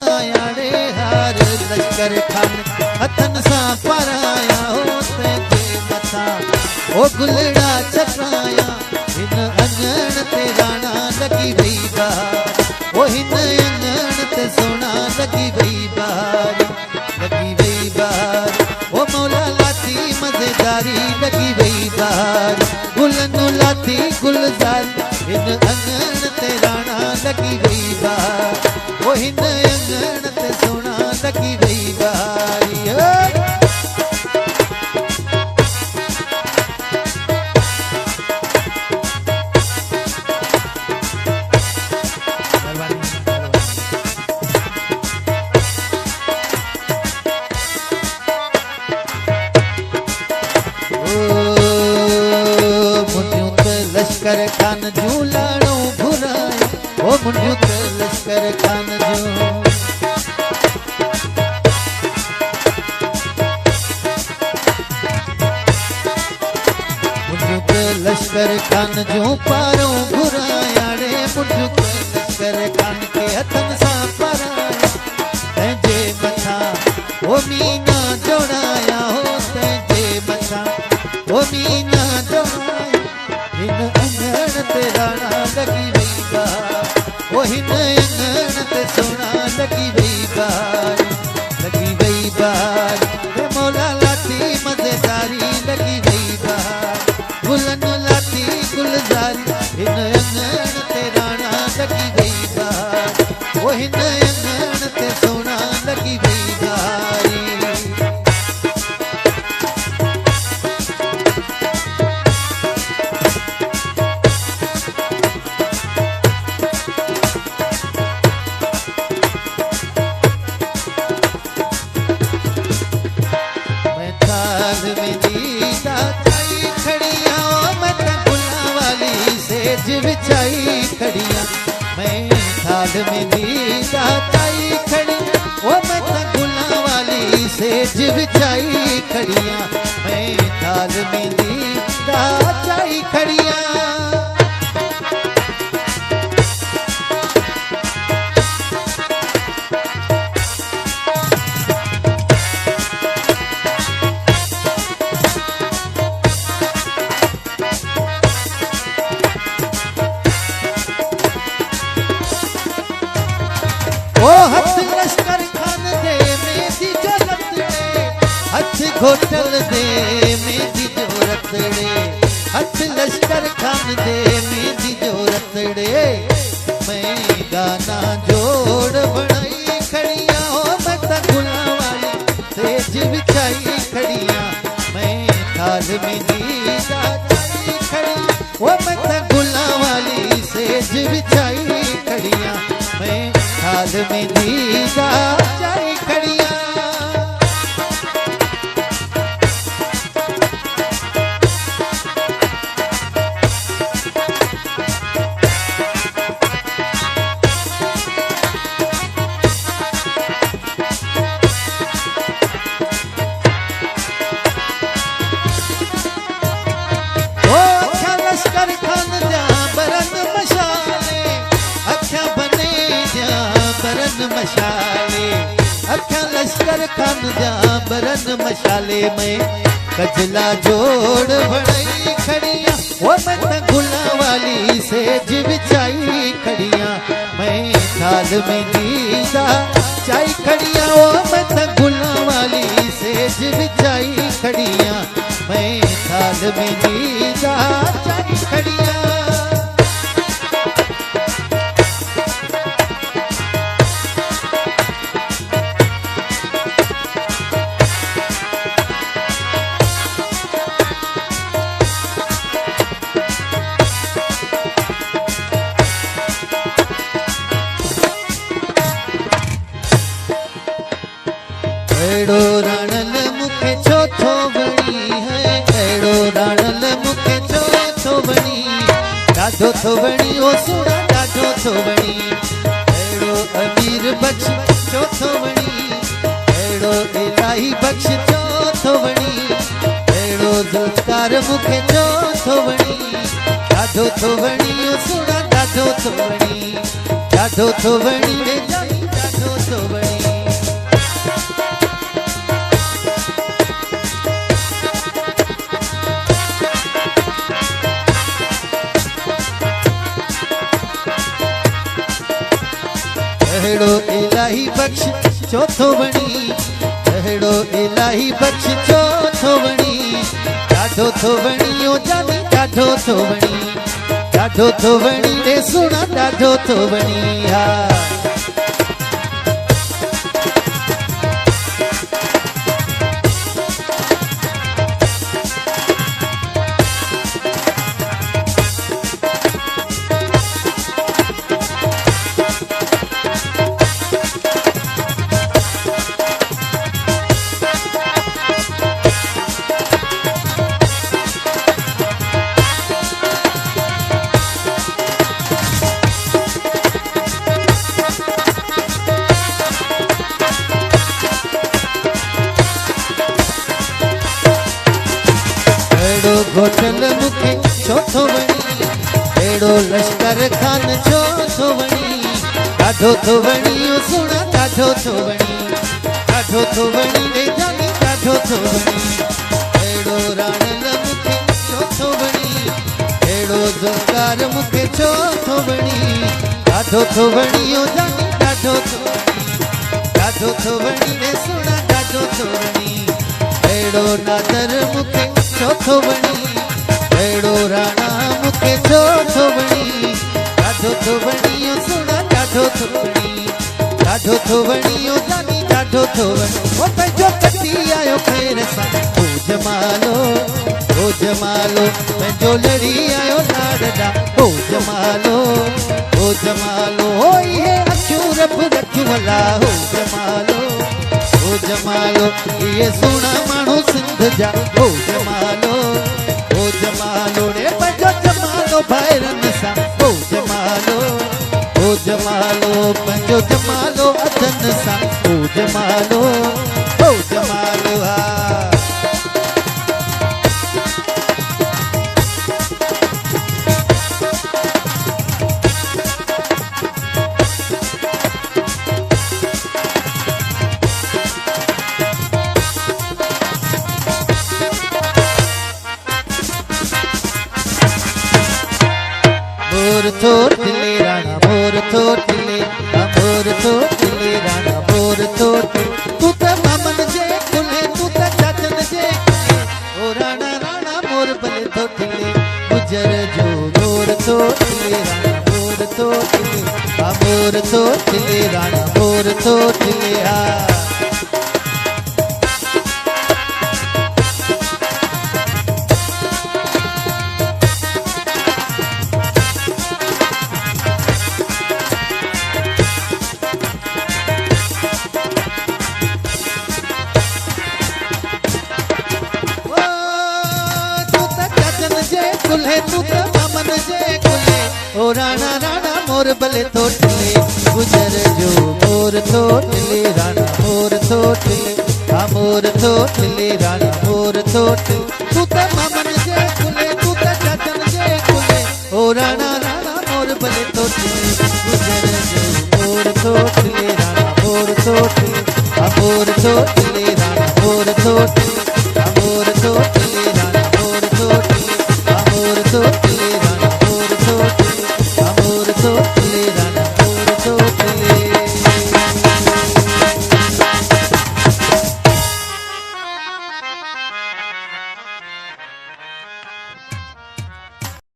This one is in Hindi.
याड़े हार लश्कर खान हथन सा पराया होते जे मथा ओ गुलड़ा छपाया हिन अंगण ते राणा लगी वई बहार ओ हिन अंगण ते सोना लगी वई बहार ओ मौला लाती मजेदारी लगी वई बहार गुलन लाती गुलजार हिन अंगण ते राणा लगी वई बहार ओ हिन अंगण ते सोना लगी वई बहारी लश्कर खान झूलाणो घुराए ओ मुंडियो त लश्कर खान जो मुंडियो त लश्कर खान जो पारो घुरायाड़े मुंडियो त लश्कर खान के हथन सा पराया तंहिंजे मथा ओ मीना जोड़ाया हो तंहिंजे मथा ओ मीना जोड़ाया हिन अंगण ते राणा लगी वई बहार ओ हिन अंगण ते सोना लगी वई बहार हे मौला लाती मजेदारी लगी वई बहार गुलन लाती गुलजारी हिन अंगण ते राणा लगी वई बहार ओ हिन अंगण ते सोना लगी वई बहारी बिछाई खड़िया मैं थाल में दीदा चाई खड़ी ओ मैं गुला वाली सेज बिछाई खड़िया मैं थाल में दीदा चाई खड़िया घोटल दे मेरी जो रतड़े हथ लश्कर खान दे मेरी जो रतड़े मैं गाना जोड़ बनाई खड़िया हो मैं गुला वाली सेज बिछाई खड़िया मैं थाल में दीदा चाई खड़ी वो मैं गुला वाली सेज बिछाई खड़िया मैं थाल में दीदा चाई खड़िया मशाले अखा लश्कर खान जा बरन मशाले में कजला जोड़ बड़ई खड़िया वो मैं गुला वाली सेज बिछाई खड़िया मैं थाल में दीदा चाई खड़िया वो मैं गुला वाली सेज बिछाई खड़िया मैं थाल में दीदा चाई खड़िया एड़ो राणल मुखे चौथो बणी है एड़ो राणल मुखे चौथो बणी डाढो थो बणी ओ सुड़ा डाढो थो बणी एड़ो अमीर बख्श चौथो बणी एड़ो इलाही बख्श चौथो बणी एड़ो जुल्फकार मुखे चौथो बणी डाढो थो बणी ओ सुड़ा डाढो थो बणी डाढो थो बणी रे जानी डाढो थो इलाही बख्श चौथो बणी, अहिड़ो इलाही बख्श चौथो बणी। ॾाढो थो वणी ओ जानी ॾाढो थो वणी, ॾाढो थो वणी रे सुणा ॾाढो थो वणी। हा घोटल मुखे चौथो वणी, अहिड़ो लश्कर खान चौथो वणी। ॾाढो थो वणी ओ सुणा ॾाढो थो वणी, ॾाढो थो वणी रे जानी ॾाढो थो वणी। अहिड़ो राणल मुखे चौथो वणी, अहिड़ो ज़ुल्फ़कार मुखे चौथो वणी। ॾाढो थो वणी ओ जानी ॾाढो थो वणी, ॾाढो थो वणी रे सुणा ॾाढो थो वणी। अहिड़ो नादर मुखे चौथो वणी, अहिड़ो राणा मुखे चौथो वणी। ॾाढो थो वणी ओ सुणा ॾाढो थो वणी, ॾाढो थो वणी ओ जानी ॾाढो थो वणी। ओ पंहिंजो कटी आयो खैर सां ओ जमालो, ओ जमालो पंहिंजो लड़ी आयो लाॾा ओ जमालो, ओ जमालो ओ इहे अखियूं रब रखियूं ओ जमालो, ओ जमालो ये सुना माण्हू सिंध जा ओ जमालो, ओ जमालो रे पंहिंजो जमालो ॿाहिरनि सां ओ जमालो, ओ जमालो पंहिंजो जमालो अदन सां ओ जमालो, ओ जमालो। हा मोर तो टिले राणा मोर तो टिले, मोर तो टिले राणा मोर तो टिले। तू त मामन जे कुले तू त चाचन जे कुले, ओ राणा राणा मोर भले तो टिले। गुजर जो मोर तो टिले राणा मोर तो टिले, मोर तो टिले राणा मोर तो टिले। हा कुले तू त मामन जे कुले, ओ राणा राणा मोर भले तो टिले। गुजर जो मोर तो टिले राणा मोर तो टिले, मोर तो टिले राणा मोर तो टिले। तू त मामन जे कुले तू त चाचन जे कुले, ओ राणा राणा मोर भले तो टिले। गुजर जो मोर तो टिले राणा मोर तो टिले, मोर तो टिले राणा मोर तो टिले।